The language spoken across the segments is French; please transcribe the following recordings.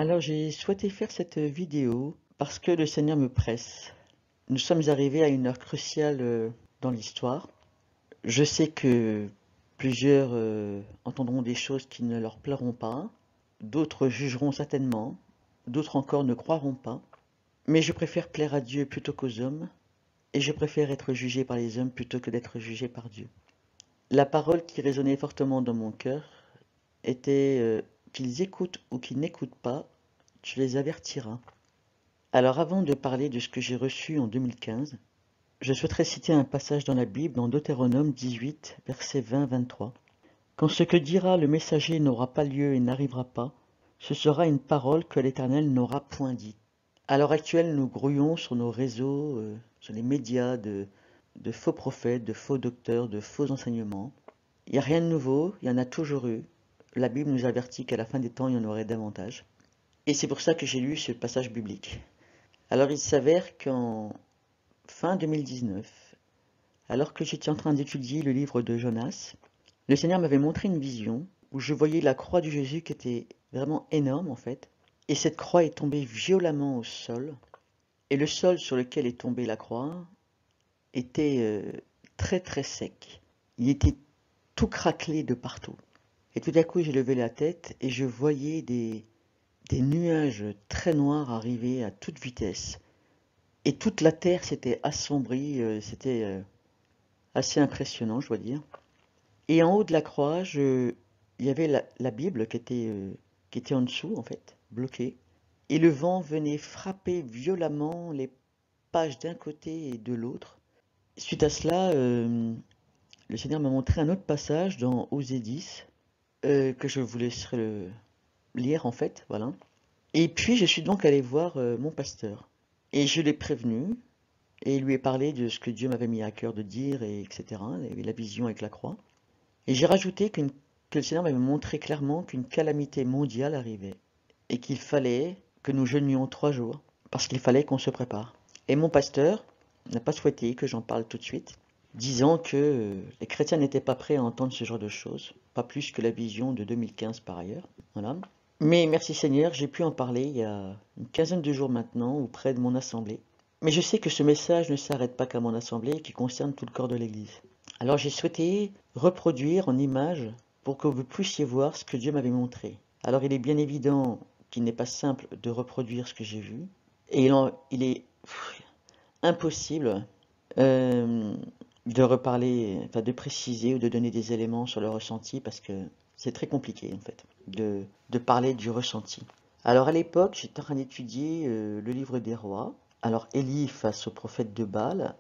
Alors j'ai souhaité faire cette vidéo parce que le Seigneur me presse. Nous sommes arrivés à une heure cruciale dans l'histoire. Je sais que plusieurs entendront des choses qui ne leur plairont pas, d'autres jugeront certainement, d'autres encore ne croiront pas. Mais je préfère plaire à Dieu plutôt qu'aux hommes, et je préfère être jugé par les hommes plutôt que d'être jugé par Dieu. La parole qui résonnait fortement dans mon cœur était qu'ils écoutent ou qu'ils n'écoutent pas, tu les avertiras. Alors avant de parler de ce que j'ai reçu en 2015, je souhaiterais citer un passage dans la Bible dans Deutéronome 18, versets 20-23. Quand ce que dira le messager n'aura pas lieu et n'arrivera pas, ce sera une parole que l'Éternel n'aura point dite. À l'heure actuelle, nous grouillons sur nos réseaux, sur les médias de faux prophètes, de faux docteurs, de faux enseignements. Il n'y a rien de nouveau, il y en a toujours eu. La Bible nous avertit qu'à la fin des temps, il y en aurait davantage. Et c'est pour ça que j'ai lu ce passage biblique. Alors il s'avère qu'en fin 2019, alors que j'étais en train d'étudier le livre de Jonas, le Seigneur m'avait montré une vision où je voyais la croix de Jésus qui était vraiment énorme en fait. Et cette croix est tombée violemment au sol. Et le sol sur lequel est tombée la croix était très très sec. Il était tout craquelé de partout. Et tout à coup j'ai levé la tête et je voyais des nuages très noirs arriver à toute vitesse. Et toute la terre s'était assombrie, c'était assez impressionnant, je dois dire. Et en haut de la croix, il y avait la Bible qui était en dessous, en fait, bloquée. Et le vent venait frapper violemment les pages d'un côté et de l'autre. Suite à cela, le Seigneur m'a montré un autre passage dans Osée 10, que je vous laisserai lire, en fait, voilà. Et puis, je suis donc allé voir mon pasteur. Et je l'ai prévenu, et il lui ai parlé de ce que Dieu m'avait mis à cœur de dire, et etc., et la vision avec la croix. Et j'ai rajouté que le Seigneur m'avait montré clairement qu'une calamité mondiale arrivait, et qu'il fallait que nous jeûnions 3 jours, parce qu'il fallait qu'on se prépare. Et mon pasteur n'a pas souhaité que j'en parle tout de suite, disant que les chrétiens n'étaient pas prêts à entendre ce genre de choses, pas plus que la vision de 2015 par ailleurs. Voilà. Mais merci Seigneur, j'ai pu en parler il y a une quinzaine de jours maintenant auprès de mon assemblée. Mais je sais que ce message ne s'arrête pas qu'à mon assemblée et qui concerne tout le corps de l'Église. Alors j'ai souhaité reproduire en images pour que vous puissiez voir ce que Dieu m'avait montré. Alors il est bien évident qu'il n'est pas simple de reproduire ce que j'ai vu. Et il est impossible euh, de reparler, enfin de préciser ou de donner des éléments sur le ressenti parce que c'est très compliqué en fait de parler du ressenti. Alors à l'époque, j'étais en train d'étudier le livre des rois. Alors Élie face au prophète de Baal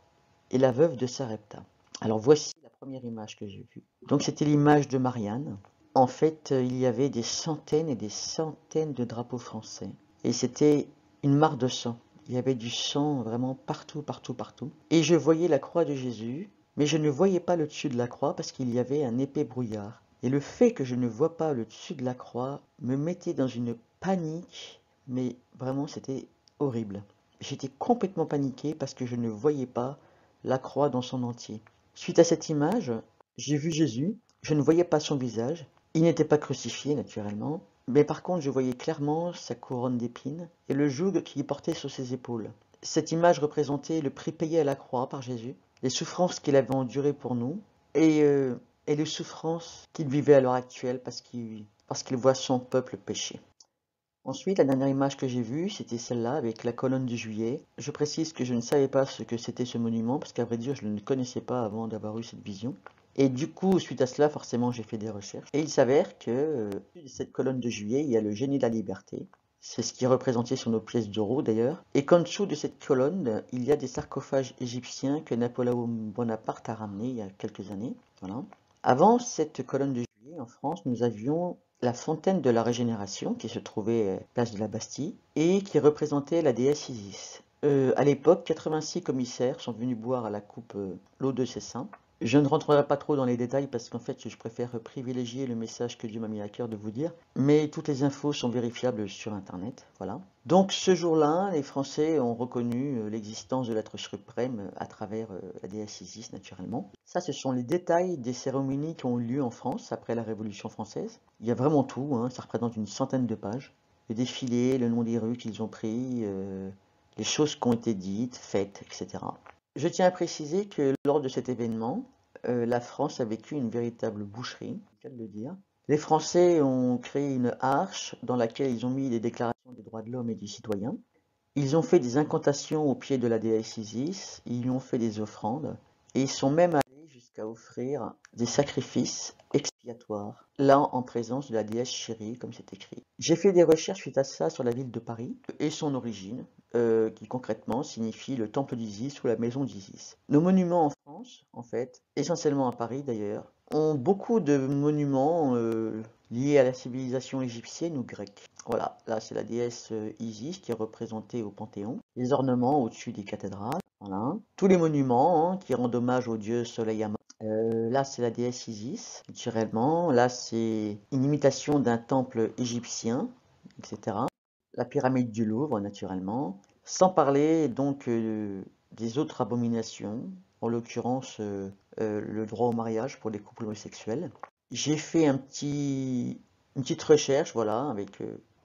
et la veuve de Sarepta. Alors voici la première image que j'ai vue. Donc c'était l'image de Marianne. En fait, il y avait des centaines et des centaines de drapeaux français. Et c'était une mare de sang. Il y avait du sang vraiment partout, partout, partout. Et je voyais la croix de Jésus, mais je ne voyais pas le dessus de la croix parce qu'il y avait un épais brouillard. Et le fait que je ne vois pas le dessus de la croix me mettait dans une panique, mais vraiment c'était horrible. J'étais complètement paniqué parce que je ne voyais pas la croix dans son entier. Suite à cette image, j'ai vu Jésus, je ne voyais pas son visage, il n'était pas crucifié naturellement, mais par contre je voyais clairement sa couronne d'épines et le joug qu'il portait sur ses épaules. Cette image représentait le prix payé à la croix par Jésus, les souffrances qu'il avait endurées pour nous et, euh, et les souffrances qu'il vivait à l'heure actuelle parce qu'il voit son peuple pécher. Ensuite, la dernière image que j'ai vue, c'était celle-là avec la colonne de Juillet. Je précise que je ne savais pas ce que c'était ce monument, parce qu'à vrai dire, je ne le connaissais pas avant d'avoir eu cette vision. Et du coup, suite à cela, forcément, j'ai fait des recherches. Et il s'avère que de cette colonne de Juillet, il y a le génie de la liberté. C'est ce qui est représenté sur nos pièces d'euros d'ailleurs. Et qu'en dessous de cette colonne, il y a des sarcophages égyptiens que Napoléon Bonaparte a ramenés il y a quelques années. Voilà. Avant cette colonne de Juillet, en France, nous avions la fontaine de la Régénération qui se trouvait place de la Bastille et qui représentait la déesse Isis. À l'époque, 86 commissaires sont venus boire à la coupe l'eau de ses saints. Je ne rentrerai pas trop dans les détails parce qu'en fait, je préfère privilégier le message que Dieu m'a mis à cœur de vous dire. Mais toutes les infos sont vérifiables sur Internet, voilà. Donc ce jour-là, les Français ont reconnu l'existence de l'être suprême à travers la déesse Isis, naturellement. Ça, ce sont les détails des cérémonies qui ont eu lieu en France après la Révolution française. Il y a vraiment tout, hein, ça représente une centaine de pages. le défilé, le nom des rues qu'ils ont pris, les choses qui ont été dites, faites, etc. Je tiens à préciser que lors de cet événement, la France a vécu une véritable boucherie, c'est le cas de le dire. Les Français ont créé une arche dans laquelle ils ont mis des déclarations des droits de l'homme et du citoyen. Ils ont fait des incantations au pied de la déesse Isis, ils lui ont fait des offrandes, et ils sont même allés jusqu'à offrir des sacrifices expiatoires, là en présence de la déesse chérie, comme c'est écrit. J'ai fait des recherches suite à ça sur la ville de Paris et son origine, qui concrètement signifie le temple d'Isis ou la maison d'Isis. Nos monuments en France, en fait, essentiellement à Paris d'ailleurs, ont beaucoup de monuments liés à la civilisation égyptienne ou grecque. Voilà, là c'est la déesse Isis qui est représentée au Panthéon. Les ornements au-dessus des cathédrales, voilà. Tous les monuments qui rendent hommage au dieu Soleil Amon. Là c'est la déesse Isis, naturellement. Là c'est une imitation d'un temple égyptien, etc. La pyramide du Louvre, naturellement. Sans parler donc des autres abominations, en l'occurrence le droit au mariage pour les couples homosexuels. J'ai fait une petite recherche, voilà, avec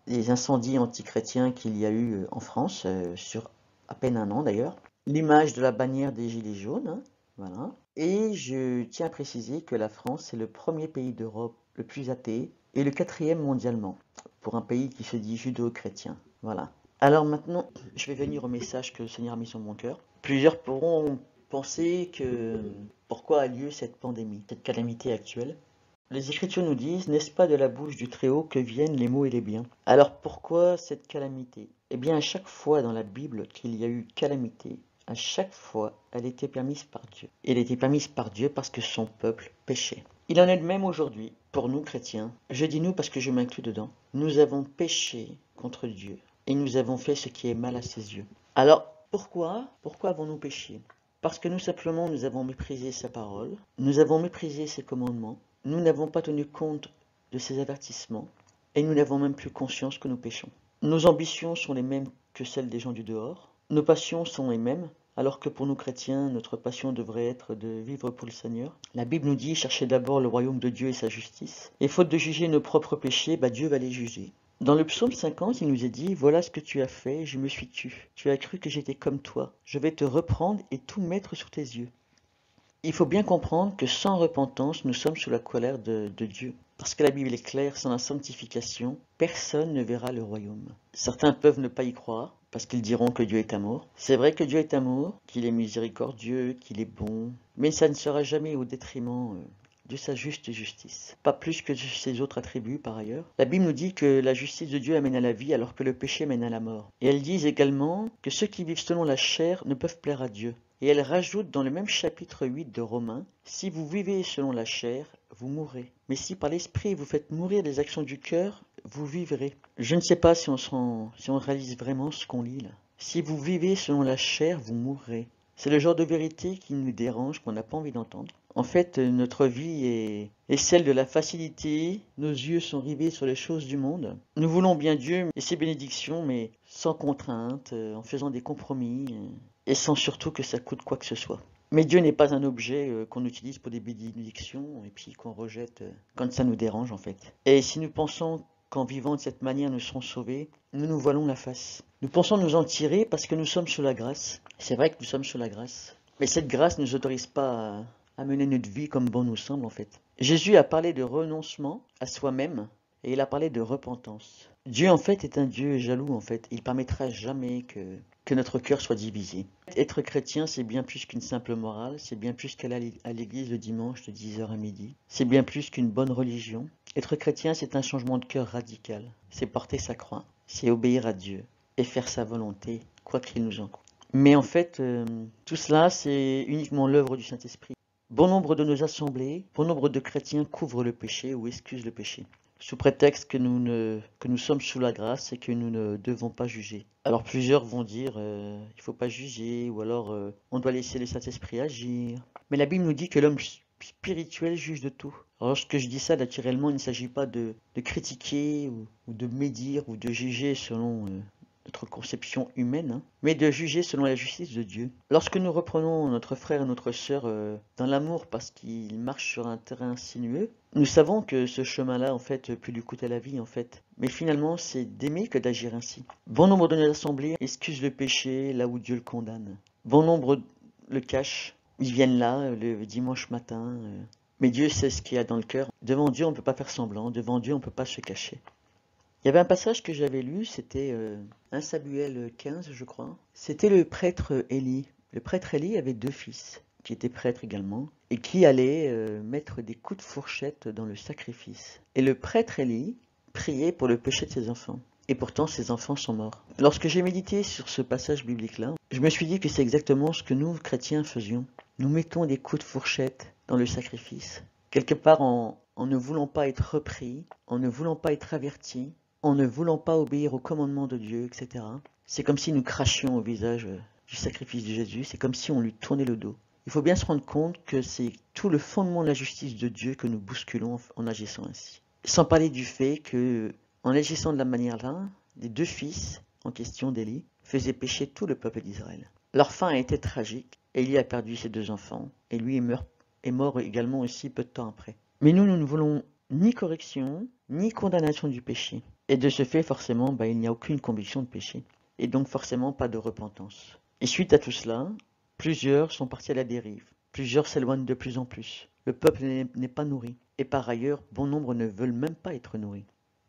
les incendies antichrétiens qu'il y a eu en France, sur à peine un an d'ailleurs. L'image de la bannière des Gilets jaunes, hein, voilà. Et je tiens à préciser que la France est le premier pays d'Europe le plus athée et le quatrième mondialement, pour un pays qui se dit judéo-chrétien. Voilà. Alors maintenant, je vais venir au message que le Seigneur a mis sur mon cœur. Plusieurs pourront penser que pourquoi a lieu cette pandémie, cette calamité actuelle. Les Écritures nous disent, n'est-ce pas de la bouche du Très-Haut que viennent les maux et les biens? Alors pourquoi cette calamité? Eh bien, à chaque fois dans la Bible qu'il y a eu calamité, à chaque fois, elle était permise par Dieu. Elle était permise par Dieu parce que son peuple péchait. Il en est de même aujourd'hui, pour nous chrétiens. Je dis nous parce que je m'inclus dedans. Nous avons péché contre Dieu et nous avons fait ce qui est mal à ses yeux. Alors, pourquoi avons-nous péché? Parce que nous avons méprisé sa parole, nous avons méprisé ses commandements, nous n'avons pas tenu compte de ses avertissements et nous n'avons même plus conscience que nous péchons. Nos ambitions sont les mêmes que celles des gens du dehors, nos passions sont les mêmes, alors que pour nous chrétiens, notre passion devrait être de vivre pour le Seigneur. La Bible nous dit, cherchez d'abord le royaume de Dieu et sa justice, et faute de juger nos propres péchés, Dieu va les juger. Dans le psaume 50, il nous est dit, voilà ce que tu as fait, je me suis tu. Tu as cru que j'étais comme toi. Je vais te reprendre et tout mettre sous tes yeux. Il faut bien comprendre que sans repentance, nous sommes sous la colère de Dieu. Parce que la Bible est claire, sans la sanctification, personne ne verra le royaume. Certains peuvent ne pas y croire, parce qu'ils diront que Dieu est amour. C'est vrai que Dieu est amour, qu'il est miséricordieux, qu'il est bon, mais ça ne sera jamais au détriment de sa juste justice. Pas plus que de ses autres attributs par ailleurs. La Bible nous dit que la justice de Dieu amène à la vie alors que le péché mène à la mort. Et elle dit également que ceux qui vivent selon la chair ne peuvent plaire à Dieu. Et elle rajoute dans le même chapitre 8 de Romains, « Si vous vivez selon la chair, vous mourrez. Mais si par l'esprit vous faites mourir les actions du cœur, vous vivrez. » Je ne sais pas si on réalise vraiment ce qu'on lit là. Si vous vivez selon la chair, vous mourrez. C'est le genre de vérité qui nous dérange, qu'on n'a pas envie d'entendre. En fait, notre vie est celle de la facilité. Nos yeux sont rivés sur les choses du monde. Nous voulons bien Dieu et ses bénédictions, mais sans contrainte, en faisant des compromis, et sans surtout que ça coûte quoi que ce soit. Mais Dieu n'est pas un objet qu'on utilise pour des bénédictions et puis qu'on rejette quand ça nous dérange en fait. Et si nous pensons qu'en vivant de cette manière nous serons sauvés, nous nous voilons la face. Nous pensons nous en tirer parce que nous sommes sous la grâce. C'est vrai que nous sommes sous la grâce. Mais cette grâce ne nous autorise pas à mener notre vie comme bon nous semble en fait. Jésus a parlé de renoncement à soi-même et il a parlé de repentance. Dieu en fait est un Dieu jaloux en fait. Il ne permettra jamais que notre cœur soit divisé. Être chrétien, c'est bien plus qu'une simple morale, c'est bien plus qu'aller à l'église le dimanche de 10h à midi. C'est bien plus qu'une bonne religion. Être chrétien, c'est un changement de cœur radical. C'est porter sa croix, c'est obéir à Dieu et faire sa volonté, quoi qu'il nous en coûte. Mais en fait, tout cela, c'est uniquement l'œuvre du Saint-Esprit. Bon nombre de nos assemblées, bon nombre de chrétiens couvrent le péché ou excusent le péché, sous prétexte que nous sommes sous la grâce et que nous ne devons pas juger. Alors plusieurs vont dire il ne faut pas juger, ou alors on doit laisser le Saint-Esprit agir. Mais la Bible nous dit que l'homme spirituel juge de tout. Alors lorsque je dis ça, naturellement, il ne s'agit pas de critiquer ou de médire ou de juger selon notre conception humaine, hein, mais de juger selon la justice de Dieu. Lorsque nous reprenons notre frère et notre sœur dans l'amour parce qu'ils marchent sur un terrain sinueux, nous savons que ce chemin-là, en fait, peut lui coûter la vie, en fait. Mais finalement, c'est d'aimer que d'agir ainsi. Bon nombre de nos assemblées excusent le péché là où Dieu le condamne. Bon nombre le cachent. Ils viennent là le dimanche matin. Mais Dieu sait ce qu'il y a dans le cœur. Devant Dieu, on ne peut pas faire semblant. Devant Dieu, on ne peut pas se cacher. Il y avait un passage que j'avais lu, c'était 1 Samuel 15, je crois. C'était le prêtre Élie. Le prêtre Élie avait 2 fils, qui étaient prêtres également, et qui allaient mettre des coups de fourchette dans le sacrifice. Et le prêtre Élie priait pour le péché de ses enfants. Et pourtant, ses enfants sont morts. Lorsque j'ai médité sur ce passage biblique-là, je me suis dit que c'est exactement ce que nous, chrétiens, faisions. Nous mettons des coups de fourchette dans le sacrifice. Quelque part, en ne voulant pas être repris, en ne voulant pas être avertis, en ne voulant pas obéir aux commandements de Dieu, etc. C'est comme si nous crachions au visage du sacrifice de Jésus, c'est comme si on lui tournait le dos. Il faut bien se rendre compte que c'est tout le fondement de la justice de Dieu que nous bousculons en agissant ainsi. Sans parler du fait que, en agissant de la manière-là, les 2 fils en question d'Élie faisaient pécher tout le peuple d'Israël. Leur fin a été tragique. Élie a perdu ses 2 enfants, et lui est mort également aussi peu de temps après. Mais nous ne voulons ni correction, ni condamnation du péché. Et de ce fait, forcément, il n'y a aucune conviction de péché. Et donc forcément pas de repentance. Et suite à tout cela, plusieurs sont partis à la dérive. Plusieurs s'éloignent de plus en plus. Le peuple n'est pas nourri. Et par ailleurs, bon nombre ne veulent même pas être nourris.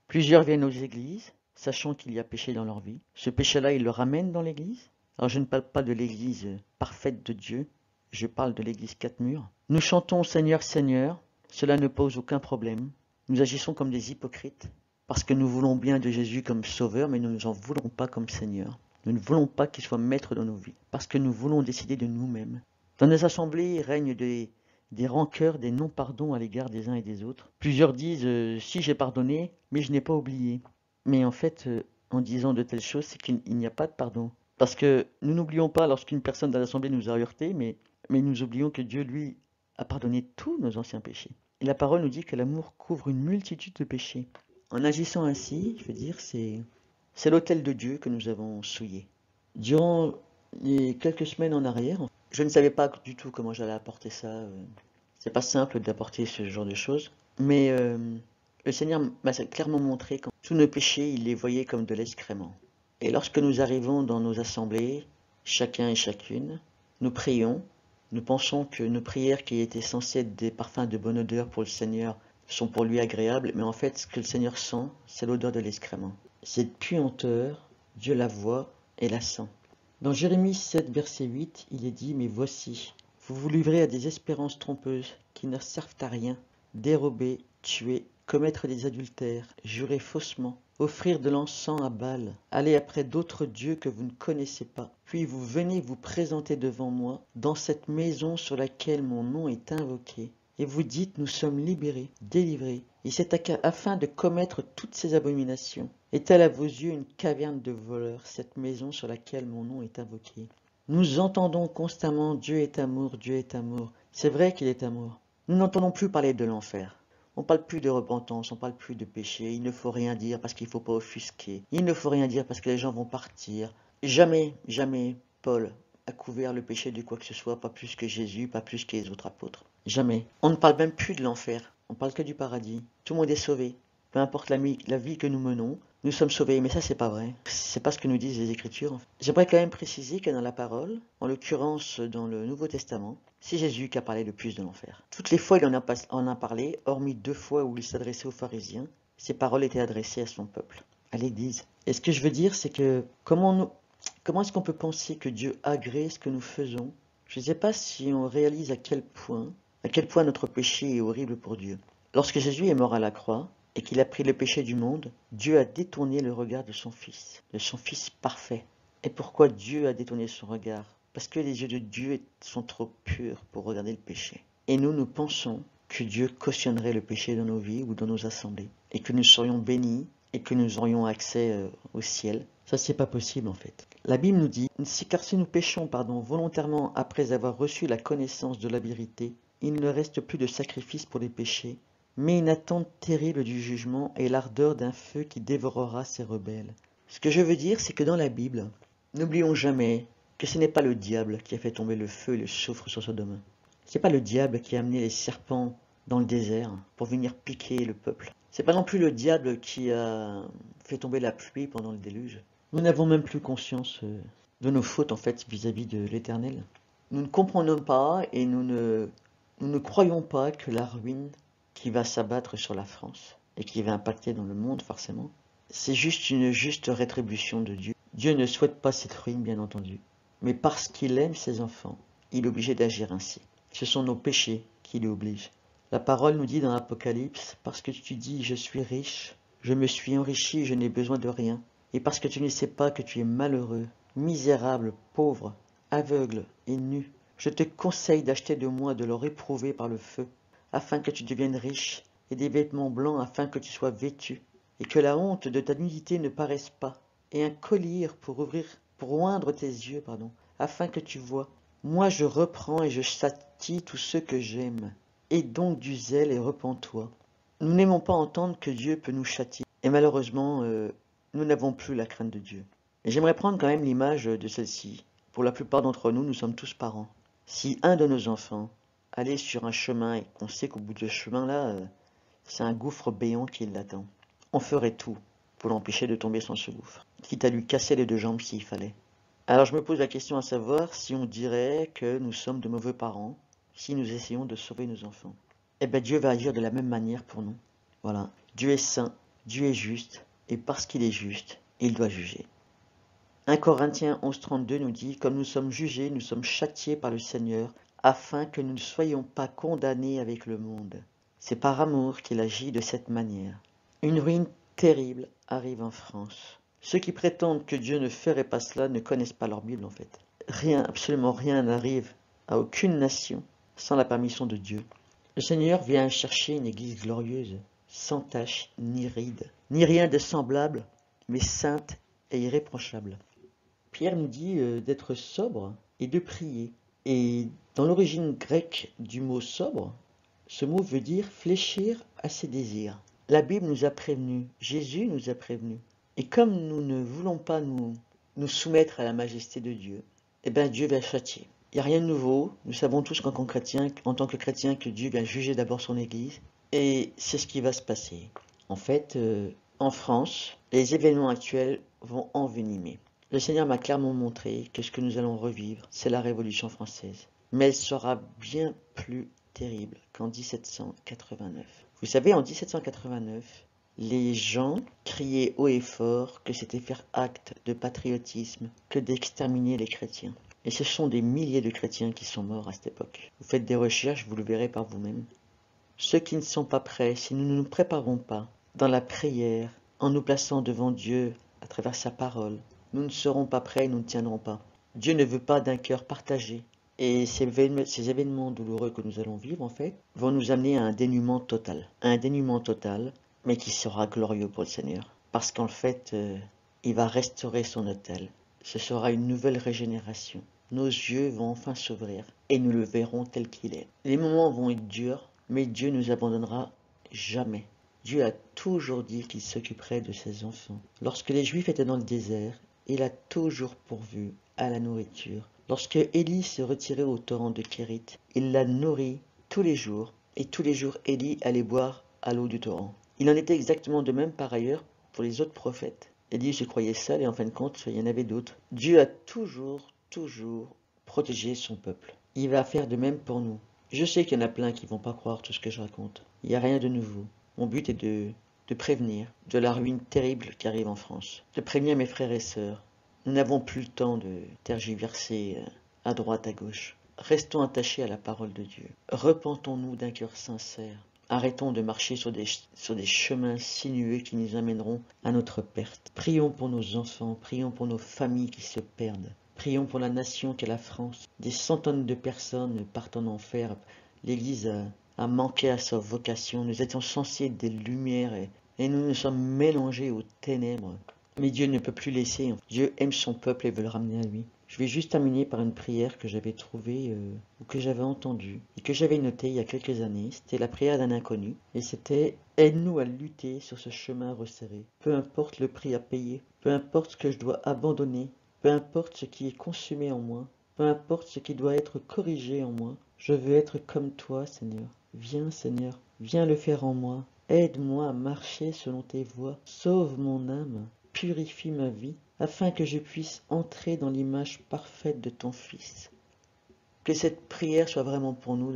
Plusieurs viennent aux églises, sachant qu'il y a péché dans leur vie. Ce péché-là, ils le ramènent dans l'église. Alors je ne parle pas de l'église parfaite de Dieu. Je parle de l'église 4 murs. Nous chantons Seigneur, Seigneur. Cela ne pose aucun problème. Nous agissons comme des hypocrites. Parce que nous voulons bien de Jésus comme sauveur, mais nous ne en voulons pas comme Seigneur. Nous ne voulons pas qu'il soit maître dans nos vies, parce que nous voulons décider de nous-mêmes. Dans nos assemblées règnent des rancœurs, des non-pardons à l'égard des uns et des autres. Plusieurs disent si j'ai pardonné, mais je n'ai pas oublié. Mais en fait, en disant de telles choses, c'est qu'il n'y a pas de pardon. Parce que nous n'oublions pas lorsqu'une personne dans l'assemblée nous a heurtés, mais nous oublions que Dieu, lui, a pardonné tous nos anciens péchés. Et la parole nous dit que l'amour couvre une multitude de péchés. En agissant ainsi, je veux dire, c'est l'autel de Dieu que nous avons souillé. Durant les quelques semaines en arrière, je ne savais pas du tout comment j'allais apporter ça. C'est pas simple d'apporter ce genre de choses. Mais le Seigneur m'a clairement montré que tous nos péchés, il les voyait comme de l'excrément. Et lorsque nous arrivons dans nos assemblées, chacun et chacune, nous prions. Nous pensons que nos prières qui étaient censées être des parfums de bonne odeur pour le Seigneur sont pour lui agréables, mais en fait, ce que le Seigneur sent, c'est l'odeur de l'excrément. Cette puanteur, Dieu la voit et la sent. Dans Jérémie 7, verset 8, il est dit « Mais voici, vous vous livrez à des espérances trompeuses qui ne servent à rien, dérober, tuer, commettre des adultères, jurer faussement, offrir de l'encens à Baal, aller après d'autres dieux que vous ne connaissez pas. Puis vous venez vous présenter devant moi, dans cette maison sur laquelle mon nom est invoqué. Et vous dites, nous sommes libérés, délivrés. Et c'est afin de commettre toutes ces abominations. Est-elle à vos yeux une caverne de voleurs, cette maison sur laquelle mon nom est invoqué? Nous entendons constamment, Dieu est amour, Dieu est amour. C'est vrai qu'il est amour. Nous n'entendons plus parler de l'enfer. On ne parle plus de repentance, on ne parle plus de péché. Il ne faut rien dire parce qu'il ne faut pas offusquer. Il ne faut rien dire parce que les gens vont partir. Jamais, jamais, Paul a couvert le péché de quoi que ce soit, pas plus que Jésus, pas plus que les autres apôtres. Jamais. On ne parle même plus de l'enfer. On parle que du paradis. Tout le monde est sauvé. Peu importe la vie que nous menons, nous sommes sauvés. Mais ça, c'est pas vrai. C'est pas ce que nous disent les Écritures. J'aimerais quand même préciser que dans la parole, en l'occurrence dans le Nouveau Testament, c'est Jésus qui a parlé le plus de l'enfer. Toutes les fois, il en a parlé, hormis 2 fois où il s'adressait aux pharisiens, ces paroles étaient adressées à son peuple, à l'Église. Et ce que je veux dire, c'est que comment est-ce qu'on peut penser que Dieu agrée ce que nous faisons? Je ne sais pas si on réalise à quel point notre péché est horrible pour Dieu. Lorsque Jésus est mort à la croix et qu'il a pris le péché du monde, Dieu a détourné le regard de son Fils parfait. Et pourquoi Dieu a détourné son regard? Parce que les yeux de Dieu sont trop purs pour regarder le péché. Et nous pensons que Dieu cautionnerait le péché dans nos vies ou dans nos assemblées, et que nous serions bénis, et que nous aurions accès au ciel. Ça, c'est pas possible en fait. La Bible nous dit, car si nous péchons volontairement après avoir reçu la connaissance de la vérité, il ne reste plus de sacrifice pour les péchés, mais une attente terrible du jugement et l'ardeur d'un feu qui dévorera ces rebelles. Ce que je veux dire, c'est que dans la Bible, n'oublions jamais que ce n'est pas le diable qui a fait tomber le feu et le soufre sur Sodome. Ce n'est pas le diable qui a amené les serpents dans le désert pour venir piquer le peuple. C'est pas non plus le diable qui a fait tomber la pluie pendant le déluge. Nous n'avons même plus conscience de nos fautes en fait vis-à-vis de l'Éternel. Nous ne comprenons pas et nous ne croyons pas que la ruine qui va s'abattre sur la France et qui va impacter dans le monde forcément, c'est juste une juste rétribution de Dieu. Dieu ne souhaite pas cette ruine bien entendu, mais parce qu'il aime ses enfants, il est obligé d'agir ainsi. Ce sont nos péchés qui l'obligent. La parole nous dit dans l'Apocalypse, parce que tu dis je suis riche, je me suis enrichi, je n'ai besoin de rien, et parce que tu ne sais pas que tu es malheureux, misérable, pauvre, aveugle et nu, je te conseille d'acheter de moi de l'or éprouvé par le feu, afin que tu deviennes riche, et des vêtements blancs afin que tu sois vêtu, et que la honte de ta nudité ne paraisse pas, et un collier pour oindre tes yeux, afin que tu vois. Moi je reprends et je châtie tous ceux que j'aime. Aie donc du zèle et repens-toi. Nous n'aimons pas entendre que Dieu peut nous châtier, et malheureusement, nous n'avons plus la crainte de Dieu. Et j'aimerais prendre quand même l'image de celle-ci. Pour la plupart d'entre nous, nous sommes tous parents. Si un de nos enfants allait sur un chemin et qu'on sait qu'au bout de ce chemin-là, c'est un gouffre béant qui l'attend, on ferait tout pour l'empêcher de tomber dans ce gouffre, quitte à lui casser les deux jambes s'il fallait. Alors je me pose la question à savoir si on dirait que nous sommes de mauvais parents, si nous essayons de sauver nos enfants. Eh bien Dieu va agir de la même manière pour nous. Voilà, Dieu est saint, Dieu est juste, et parce qu'il est juste, il doit juger. 1 Corinthiens 11,32 nous dit « Comme nous sommes jugés, nous sommes châtiés par le Seigneur, afin que nous ne soyons pas condamnés avec le monde. » C'est par amour qu'il agit de cette manière. Une ruine terrible arrive en France. Ceux qui prétendent que Dieu ne ferait pas cela ne connaissent pas leur Bible en fait. Rien, absolument rien n'arrive à aucune nation sans la permission de Dieu. Le Seigneur vient chercher une église glorieuse, sans tache ni ride, ni rien de semblable, mais sainte et irréprochable. Pierre nous dit d'être sobre et de prier. Et dans l'origine grecque du mot sobre, ce mot veut dire fléchir à ses désirs. La Bible nous a prévenus, Jésus nous a prévenus. Et comme nous ne voulons pas nous soumettre à la majesté de Dieu, eh bien Dieu va châtier. Il n'y a rien de nouveau, nous savons tous qu'en tant que chrétiens, que Dieu vient juger d'abord son Église, et c'est ce qui va se passer. En fait, en France, les événements actuels vont envenimer. Le Seigneur m'a clairement montré que ce que nous allons revivre, c'est la Révolution française. Mais elle sera bien plus terrible qu'en 1789. Vous savez, en 1789, les gens criaient haut et fort que c'était faire acte de patriotisme que d'exterminer les chrétiens. Et ce sont des milliers de chrétiens qui sont morts à cette époque. Vous faites des recherches, vous le verrez par vous-même. Ceux qui ne sont pas prêts, si nous ne nous préparons pas dans la prière, en nous plaçant devant Dieu à travers sa parole, nous ne serons pas prêts et nous ne tiendrons pas. Dieu ne veut pas d'un cœur partagé. Et ces événements douloureux que nous allons vivre, en fait, vont nous amener à un dénuement total. Un dénuement total, mais qui sera glorieux pour le Seigneur. Parce qu'en fait, il va restaurer son autel. Ce sera une nouvelle régénération. Nos yeux vont enfin s'ouvrir et nous le verrons tel qu'il est. Les moments vont être durs, mais Dieu ne nous abandonnera jamais. Dieu a toujours dit qu'il s'occuperait de ses enfants. Lorsque les Juifs étaient dans le désert, il a toujours pourvu à la nourriture. Lorsque Élie se retirait au torrent de Kérit, il l'a nourri tous les jours, et tous les jours Élie allait boire à l'eau du torrent. Il en était exactement de même par ailleurs pour les autres prophètes. Élie se croyait seul et en fin de compte, il y en avait d'autres. Dieu a toujours protégé son peuple. Il va faire de même pour nous. Je sais qu'il y en a plein qui ne vont pas croire tout ce que je raconte. Il n'y a rien de nouveau. Mon but est de prévenir de la ruine terrible qui arrive en France. De prévenir mes frères et sœurs. Nous n'avons plus le temps de tergiverser à droite, à gauche. Restons attachés à la parole de Dieu. Repentons-nous d'un cœur sincère. Arrêtons de marcher sur des chemins sinueux qui nous amèneront à notre perte. Prions pour nos enfants, prions pour nos familles qui se perdent. Prions pour la nation qu'est la France. Des centaines de personnes partent en enfer. L'Église a manqué à sa vocation. Nous étions censés être des lumières et nous nous sommes mélangés aux ténèbres. Mais Dieu ne peut plus laisser. Dieu aime son peuple et veut le ramener à lui. Je vais juste terminer par une prière que j'avais trouvée ou que j'avais entendue et que j'avais notée il y a quelques années. C'était la prière d'un inconnu et c'était: aide-nous à lutter sur ce chemin resserré. Peu importe le prix à payer, peu importe ce que je dois abandonner, peu importe ce qui est consumé en moi, peu importe ce qui doit être corrigé en moi, je veux être comme toi, Seigneur. Viens, Seigneur, viens le faire en moi. Aide-moi à marcher selon tes voies. Sauve mon âme, purifie ma vie, afin que je puisse entrer dans l'image parfaite de ton Fils. Que cette prière soit vraiment pour nous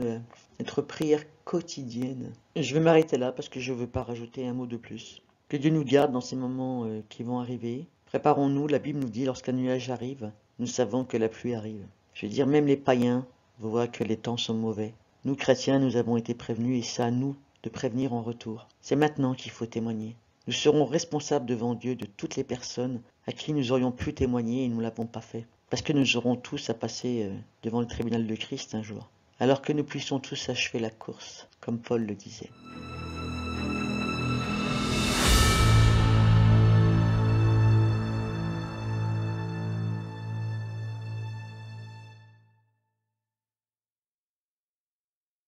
notre prière quotidienne. Je vais m'arrêter là parce que je ne veux pas rajouter un mot de plus. Que Dieu nous garde dans ces moments qui vont arriver. Préparons-nous, la Bible nous dit, lorsqu'un nuage arrive, nous savons que la pluie arrive. Je veux dire, même les païens voient que les temps sont mauvais. Nous, chrétiens, nous avons été prévenus et c'est à nous de prévenir en retour. C'est maintenant qu'il faut témoigner. Nous serons responsables devant Dieu de toutes les personnes à qui nous aurions pu témoigner et nous ne l'avons pas fait. Parce que nous aurons tous à passer devant le tribunal de Christ un jour. Alors que nous puissions tous achever la course, comme Paul le disait.